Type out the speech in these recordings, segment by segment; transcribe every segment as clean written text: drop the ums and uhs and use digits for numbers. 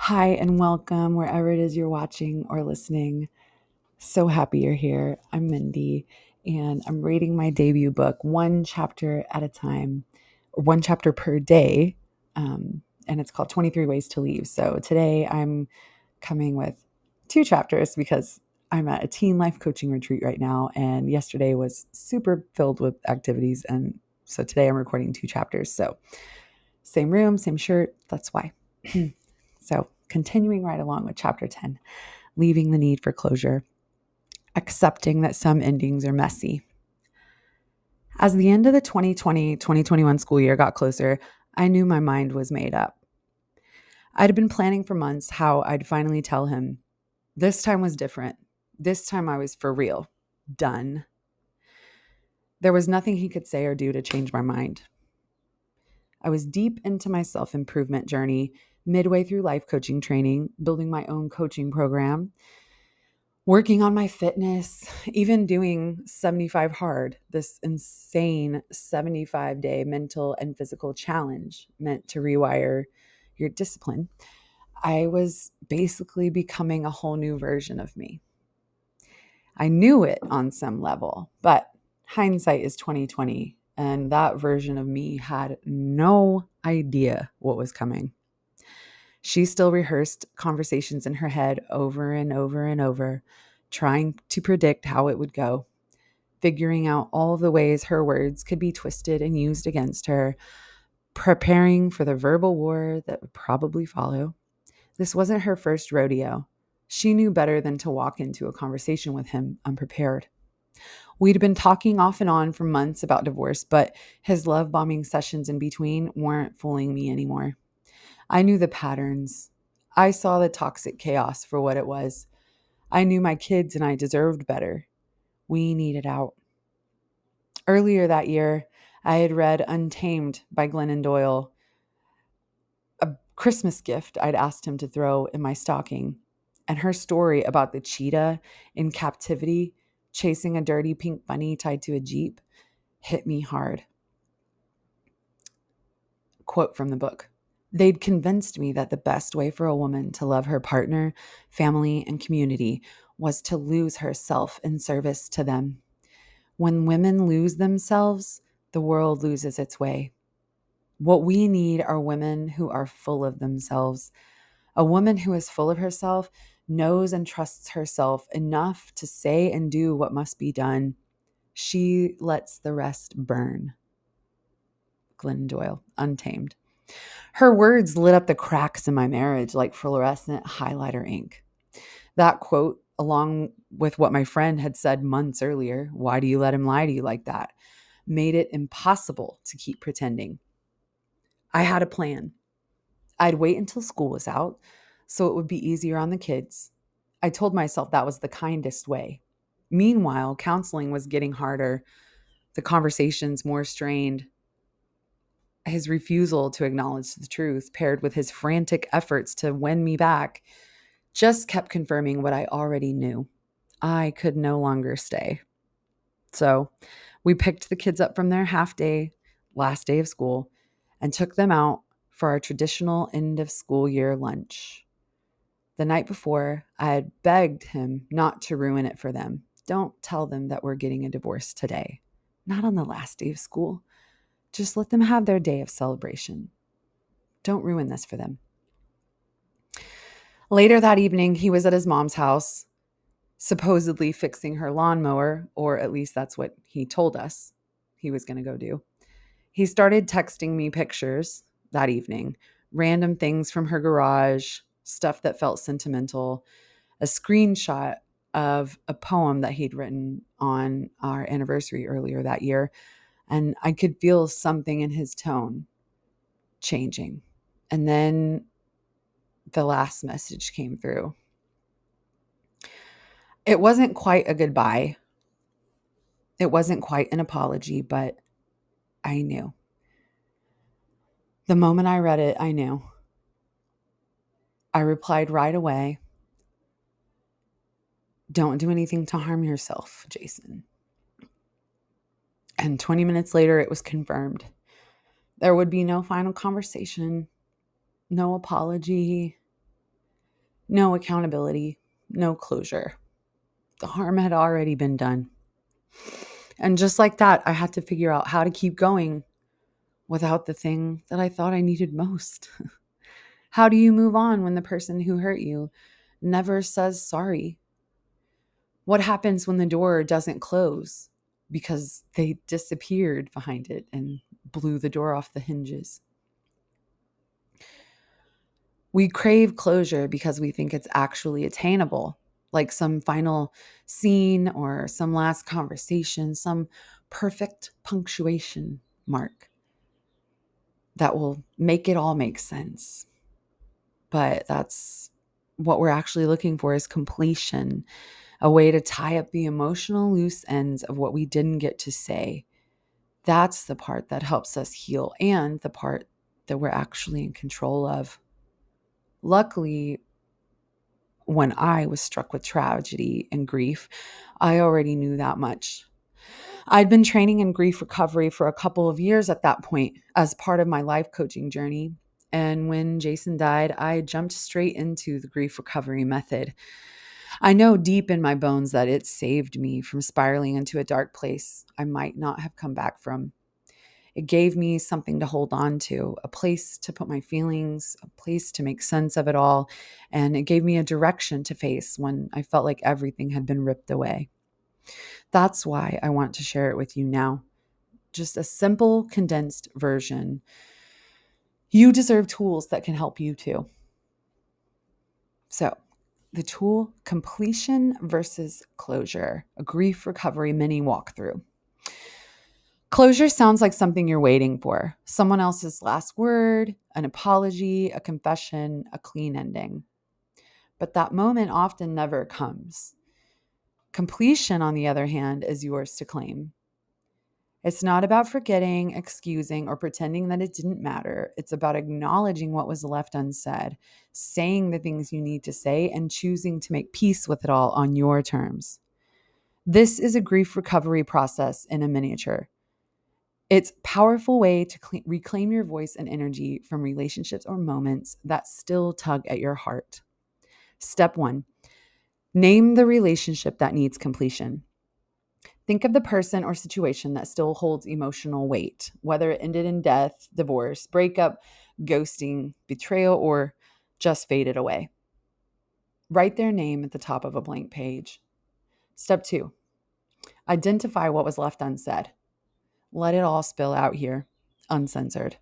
Hi, and welcome wherever it is you're watching or listening. So happy you're here. I'm Mindy, and I'm reading my debut book one chapter at a time, or one chapter per day. And it's called 23 Ways to Leave. So today I'm coming with two chapters because I'm at a teen life coaching retreat right now. And yesterday was super filled with activities. And so today I'm recording two chapters. So same room, same shirt. That's why. So, continuing right along with chapter 10, leaving the need for closure, accepting that some endings are messy. As the end of the 2020-2021 school year got closer, I knew my mind was made up. I'd been planning for months how I'd finally tell him. This time was different. This time I was for real. Done. There was nothing he could say or do to change my mind. I was deep into my self-improvement journey, midway through life coaching training, building my own coaching program, working on my fitness, even doing 75 hard, this insane 75-day mental and physical challenge meant to rewire your discipline. I was basically becoming a whole new version of me. I knew it on some level, but hindsight is 2020, and that version of me had no idea what was coming. She still rehearsed conversations in her head over and over and over, trying to predict how it would go, figuring out all the ways her words could be twisted and used against her, preparing for the verbal war that would probably follow. This wasn't her first rodeo. She knew better than to walk into a conversation with him unprepared. We'd been talking off and on for months about divorce, but his love bombing sessions in between weren't fooling me anymore. I knew the patterns. I saw the toxic chaos for what it was. I knew my kids and I deserved better. We needed out. Earlier that year, I had read Untamed by Glennon Doyle, a Christmas gift I'd asked him to throw in my stocking. And her story about the cheetah in captivity chasing a dirty pink bunny tied to a Jeep hit me hard. Quote from the book. They'd convinced me that the best way for a woman to love her partner, family, and community was to lose herself in service to them. When women lose themselves, the world loses its way. What we need are women who are full of themselves. A woman who is full of herself knows and trusts herself enough to say and do what must be done. She lets the rest burn. Glennon Doyle, Untamed. Her words lit up the cracks in my marriage like fluorescent highlighter ink. That quote, along with what my friend had said months earlier, why do you let him lie to you like that, made it impossible to keep pretending. I had a plan. I'd wait until school was out so it would be easier on the kids. I told myself that was the kindest way. Meanwhile, counseling was getting harder, the conversations more strained. His refusal to acknowledge the truth, paired with his frantic efforts to win me back, just kept confirming what I already knew. I could no longer stay. So we picked the kids up from their half day, last day of school, and took them out for our traditional end of school year lunch. The night before, I had begged him not to ruin it for them. Don't tell them that we're getting a divorce today. Not on the last day of school. Just let them have their day of celebration. Don't ruin this for them. Later that evening, he was at his mom's house, supposedly fixing her lawnmower, or at least that's what he told us he was going to go do. He started texting me pictures that evening, random things from her garage, stuff that felt sentimental, a screenshot of a poem that he'd written on our anniversary earlier that year. And I could feel something in his tone changing. And then the last message came through. It wasn't quite a goodbye. It wasn't quite an apology, but I knew. The moment I read it, I knew. I replied right away, don't do anything to harm yourself, Jason. And 20 minutes later, it was confirmed. There would be no final conversation, no apology, No accountability, no closure. The harm had already been done. And just like that, I had to figure out how to keep going without the thing that I thought I needed most. How do you move on when the person who hurt you never says sorry? What happens when the door doesn't close because they disappeared behind it and blew the door off the hinges? We crave closure because we think it's actually attainable, like some final scene or some last conversation, some perfect punctuation mark that will make it all make sense. But that's what we're actually looking for, is completion, a way to tie up the emotional loose ends of what we didn't get to say. That's the part that helps us heal, and the part that we're actually in control of. Luckily, when I was struck with tragedy and grief, I already knew that much. I'd been training in grief recovery for a couple of years at that point as part of my life coaching journey. And when Jason died, I jumped straight into the grief recovery method. I know deep in my bones that it saved me from spiraling into a dark place I might not have come back from. It gave me something to hold on to, a place to put my feelings, a place to make sense of it all, and it gave me a direction to face when I felt like everything had been ripped away. That's why I want to share it with you now. Just a simple, condensed version. You deserve tools that can help you too. So, the tool: completion versus closure, a grief recovery mini walkthrough. Closure sounds like something you're waiting for, someone else's last word, an apology, a confession, a clean ending. But that moment often never comes. Completion, on the other hand, is yours to claim. It's not about forgetting, excusing, or pretending that it didn't matter. It's about acknowledging what was left unsaid, saying the things you need to say, and choosing to make peace with it all on your terms. This is a grief recovery process in a miniature. It's a powerful way to reclaim your voice and energy from relationships or moments that still tug at your heart. Step 1, name the relationship that needs completion. Think of the person or situation that still holds emotional weight, whether it ended in death, divorce, breakup, ghosting, betrayal, or just faded away. Write their name at the top of a blank page. Step 2, identify what was left unsaid. Let it all spill out here, uncensored.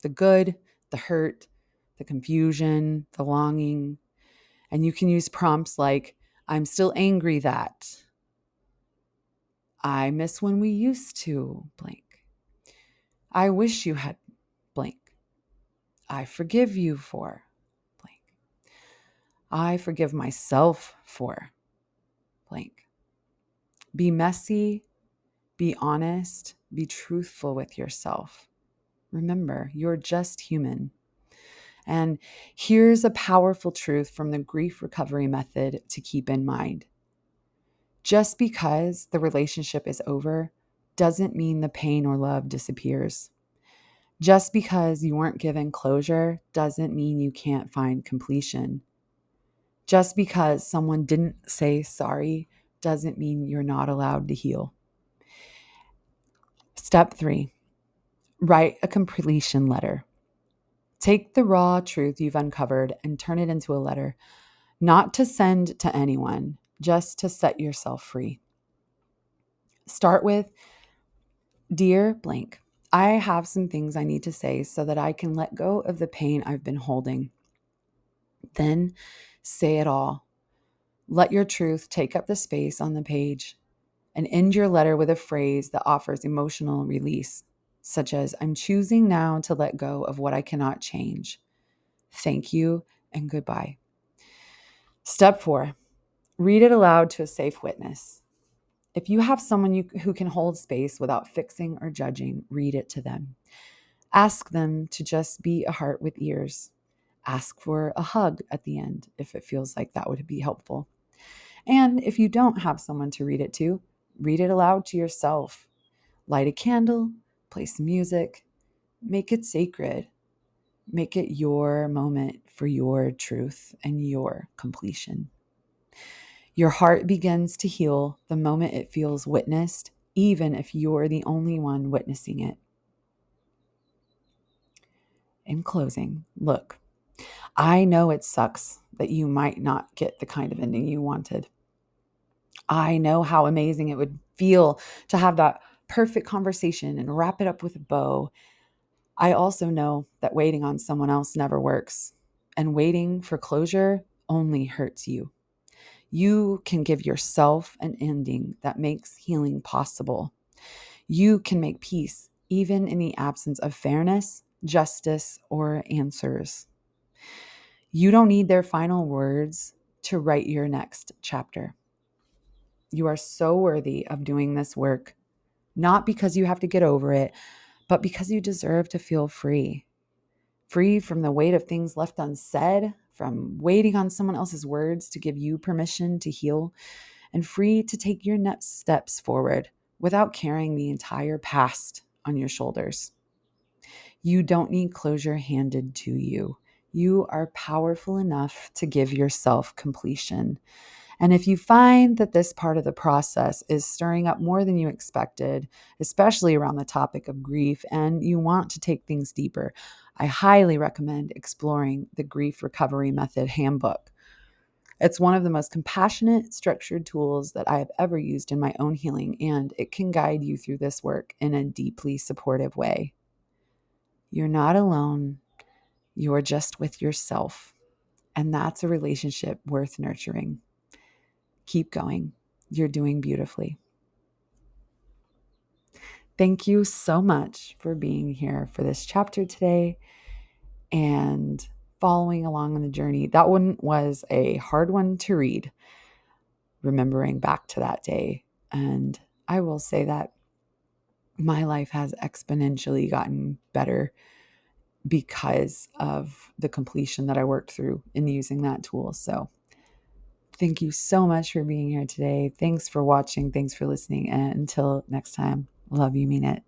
The good, the hurt, the confusion, the longing. And you can use prompts like, I'm still angry that, I miss when we used to blank, I wish you had blank, I forgive you for blank, I forgive myself for blank. Be messy, be honest, be truthful with yourself. Remember, you're just human. And here's a powerful truth from the grief recovery method to keep in mind. Just because the relationship is over doesn't mean the pain or love disappears. Just because you weren't given closure doesn't mean you can't find completion. Just because someone didn't say sorry doesn't mean you're not allowed to heal. Step 3, write a completion letter. Take the raw truth you've uncovered and turn it into a letter, not to send to anyone, just to set yourself free. Start with, Dear blank, I have some things I need to say so that I can let go of the pain I've been holding. Then say it all. Let your truth take up the space on the page, and end your letter with a phrase that offers emotional release, such as, I'm choosing now to let go of what I cannot change. Thank you and goodbye. Step 4, read it aloud to a safe witness. If you have someone who can hold space without fixing or judging, read it to them. Ask them to just be a heart with ears. Ask for a hug at the end if it feels like that would be helpful. And if you don't have someone to read it to, read it aloud to yourself. Light a candle, play some music, make it sacred. Make it your moment for your truth and your completion. Your heart begins to heal the moment it feels witnessed, even if you're the only one witnessing it. In closing, look, I know it sucks that you might not get the kind of ending you wanted. I know how amazing it would feel to have that perfect conversation and wrap it up with a bow. I also know that waiting on someone else never works, and waiting for closure only hurts you. You can give yourself an ending that makes healing possible. You can make peace even in the absence of fairness, justice, or answers. You don't need their final words to write your next chapter. You are so worthy of doing this work, not because you have to get over it, but because you deserve to feel free. Free from the weight of things left unsaid, from waiting on someone else's words to give you permission to heal, and free to take your next steps forward without carrying the entire past on your shoulders. You don't need closure handed to you. You are powerful enough to give yourself completion. And if you find that this part of the process is stirring up more than you expected, especially around the topic of grief, and you want to take things deeper, I highly recommend exploring the Grief Recovery Method Handbook. It's one of the most compassionate, structured tools that I have ever used in my own healing, and it can guide you through this work in a deeply supportive way. You're not alone. You're just with yourself. And that's a relationship worth nurturing. Keep going. You're doing beautifully. Thank you so much for being here for this chapter today and following along on the journey. That one was a hard one to read, remembering back to that day. And I will say that my life has exponentially gotten better because of the completion that I worked through in using that tool. So thank you so much for being here today. Thanks for watching. Thanks for listening. And until next time, love you, mean it.